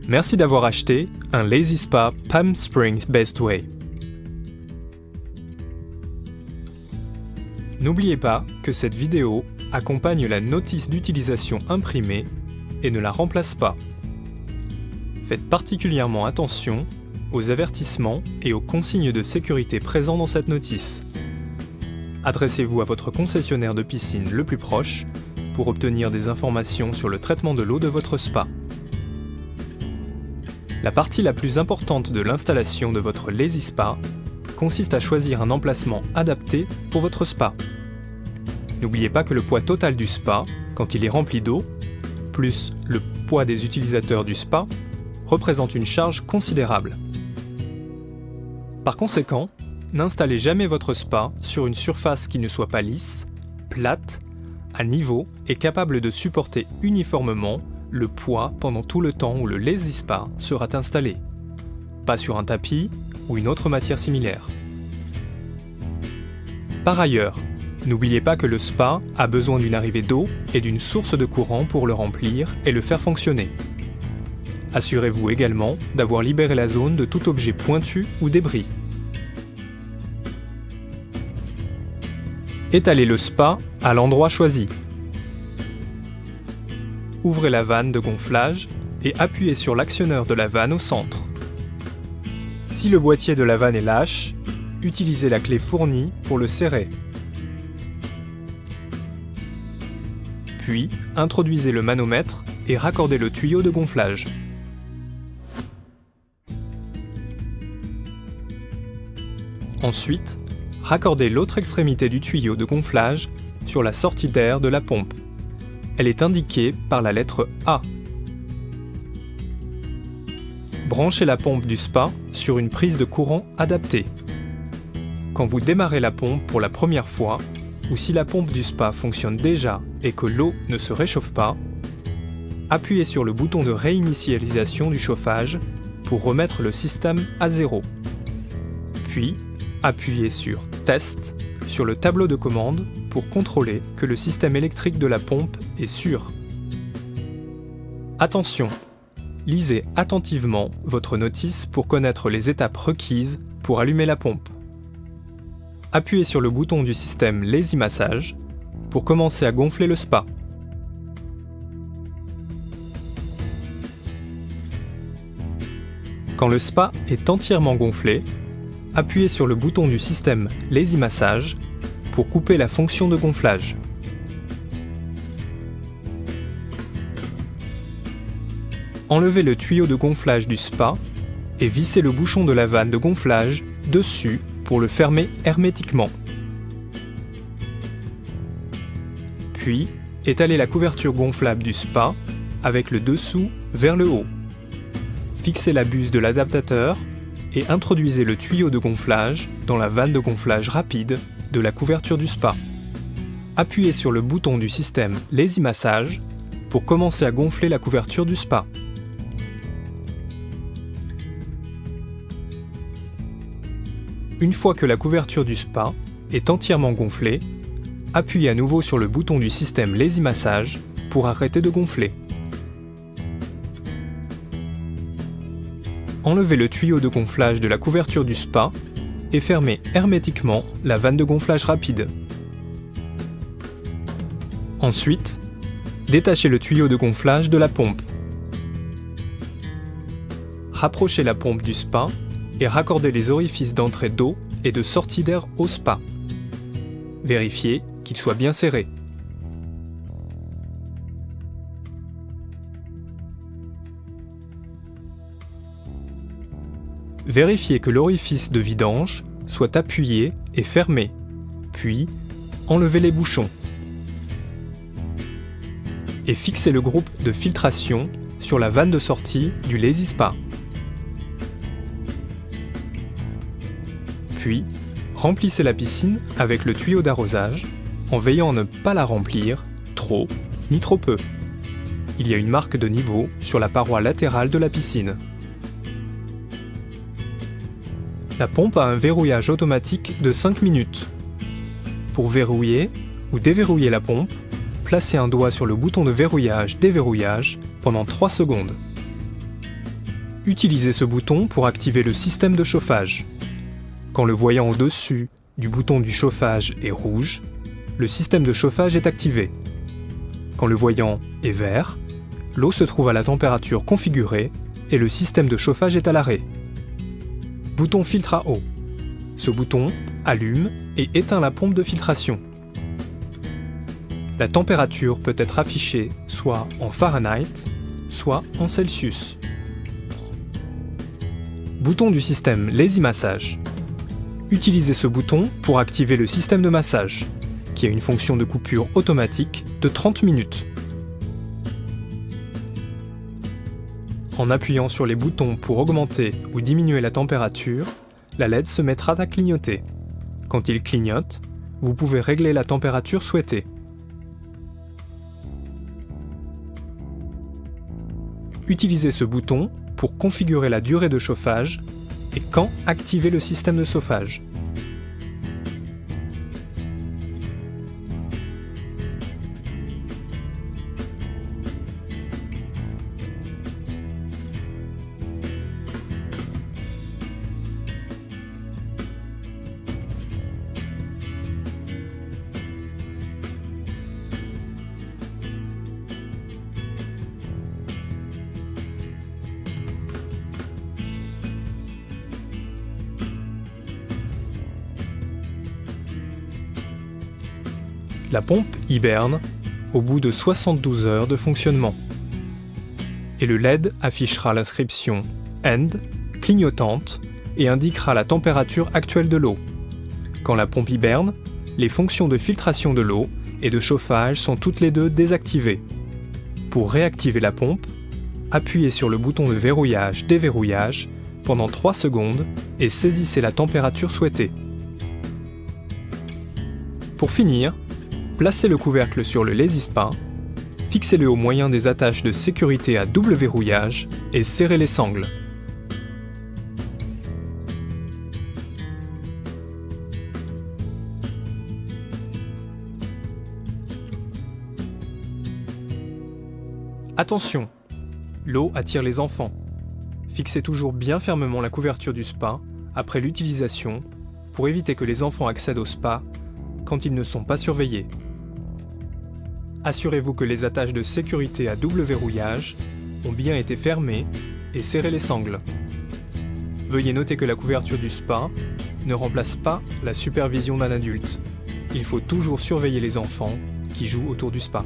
Merci d'avoir acheté un Lazy Spa Palm Springs Best Way. N'oubliez pas que cette vidéo accompagne la notice d'utilisation imprimée et ne la remplace pas. Faites particulièrement attention aux avertissements et aux consignes de sécurité présents dans cette notice. Adressez-vous à votre concessionnaire de piscine le plus proche pour obtenir des informations sur le traitement de l'eau de votre spa. La partie la plus importante de l'installation de votre Lazy Spa consiste à choisir un emplacement adapté pour votre spa. N'oubliez pas que le poids total du spa, quand il est rempli d'eau, plus le poids des utilisateurs du spa, représente une charge considérable. Par conséquent, n'installez jamais votre spa sur une surface qui ne soit pas lisse, plate, à niveau et capable de supporter uniformément le poids pendant tout le temps où le Lazy Spa sera installé, pas sur un tapis ou une autre matière similaire. Par ailleurs, n'oubliez pas que le spa a besoin d'une arrivée d'eau et d'une source de courant pour le remplir et le faire fonctionner. Assurez-vous également d'avoir libéré la zone de tout objet pointu ou débris. Étalez le spa à l'endroit choisi. Ouvrez la vanne de gonflage et appuyez sur l'actionneur de la vanne au centre. Si le boîtier de la vanne est lâche, utilisez la clé fournie pour le serrer. Puis, introduisez le manomètre et raccordez le tuyau de gonflage. Ensuite, raccordez l'autre extrémité du tuyau de gonflage sur la sortie d'air de la pompe. Elle est indiquée par la lettre A. Branchez la pompe du spa sur une prise de courant adaptée. Quand vous démarrez la pompe pour la première fois, ou si la pompe du spa fonctionne déjà et que l'eau ne se réchauffe pas, appuyez sur le bouton de réinitialisation du chauffage pour remettre le système à 0. Puis, appuyez sur « Test » sur le tableau de commande pour contrôler que le système électrique de la pompe est sûr. Attention, lisez attentivement votre notice pour connaître les étapes requises pour allumer la pompe. Appuyez sur le bouton du système Lazy Massage pour commencer à gonfler le spa. Quand le spa est entièrement gonflé, appuyez sur le bouton du système Lazy Massage pour couper la fonction de gonflage. Enlevez le tuyau de gonflage du spa et vissez le bouchon de la vanne de gonflage dessus pour le fermer hermétiquement. Puis, étalez la couverture gonflable du spa avec le dessous vers le haut. Fixez la buse de l'adaptateur et introduisez le tuyau de gonflage dans la vanne de gonflage rapide de la couverture du spa. Appuyez sur le bouton du système Lazy Massage pour commencer à gonfler la couverture du spa. Une fois que la couverture du spa est entièrement gonflée, appuyez à nouveau sur le bouton du système Lazy Massage pour arrêter de gonfler. Enlevez le tuyau de gonflage de la couverture du spa et fermez hermétiquement la vanne de gonflage rapide. Ensuite, détachez le tuyau de gonflage de la pompe. Rapprochez la pompe du spa et raccordez les orifices d'entrée d'eau et de sortie d'air au spa. Vérifiez qu'ils soient bien serrés. Vérifiez que l'orifice de vidange soit appuyé et fermé, puis enlevez les bouchons. Et fixez le groupe de filtration sur la vanne de sortie du Lazy Spa. Puis, remplissez la piscine avec le tuyau d'arrosage en veillant à ne pas la remplir trop ni trop peu. Il y a une marque de niveau sur la paroi latérale de la piscine. La pompe a un verrouillage automatique de 5 minutes. Pour verrouiller ou déverrouiller la pompe, placez un doigt sur le bouton de verrouillage-déverrouillage pendant 3 secondes. Utilisez ce bouton pour activer le système de chauffage. Quand le voyant au-dessus du bouton du chauffage est rouge, le système de chauffage est activé. Quand le voyant est vert, l'eau se trouve à la température configurée et le système de chauffage est à l'arrêt. Bouton filtre à eau. Ce bouton allume et éteint la pompe de filtration. La température peut être affichée soit en Fahrenheit, soit en Celsius. Bouton du système Lazy Massage. Utilisez ce bouton pour activer le système de massage, qui a une fonction de coupure automatique de 30 minutes. En appuyant sur les boutons pour augmenter ou diminuer la température, la LED se mettra à clignoter. Quand il clignote, vous pouvez régler la température souhaitée. Utilisez ce bouton pour configurer la durée de chauffage et quand activer le système de chauffage. La pompe hiberne au bout de 72 heures de fonctionnement. Et le LED affichera l'inscription End, clignotante, et indiquera la température actuelle de l'eau. Quand la pompe hiberne, les fonctions de filtration de l'eau et de chauffage sont toutes les deux désactivées. Pour réactiver la pompe, appuyez sur le bouton de verrouillage-déverrouillage pendant 3 secondes et saisissez la température souhaitée. Pour finir, placez le couvercle sur le Lazy Spa, fixez-le au moyen des attaches de sécurité à double verrouillage et serrez les sangles. Attention, l'eau attire les enfants. Fixez toujours bien fermement la couverture du spa après l'utilisation pour éviter que les enfants accèdent au spa quand ils ne sont pas surveillés. Assurez-vous que les attaches de sécurité à double verrouillage ont bien été fermées et serrez les sangles. Veuillez noter que la couverture du spa ne remplace pas la supervision d'un adulte. Il faut toujours surveiller les enfants qui jouent autour du spa.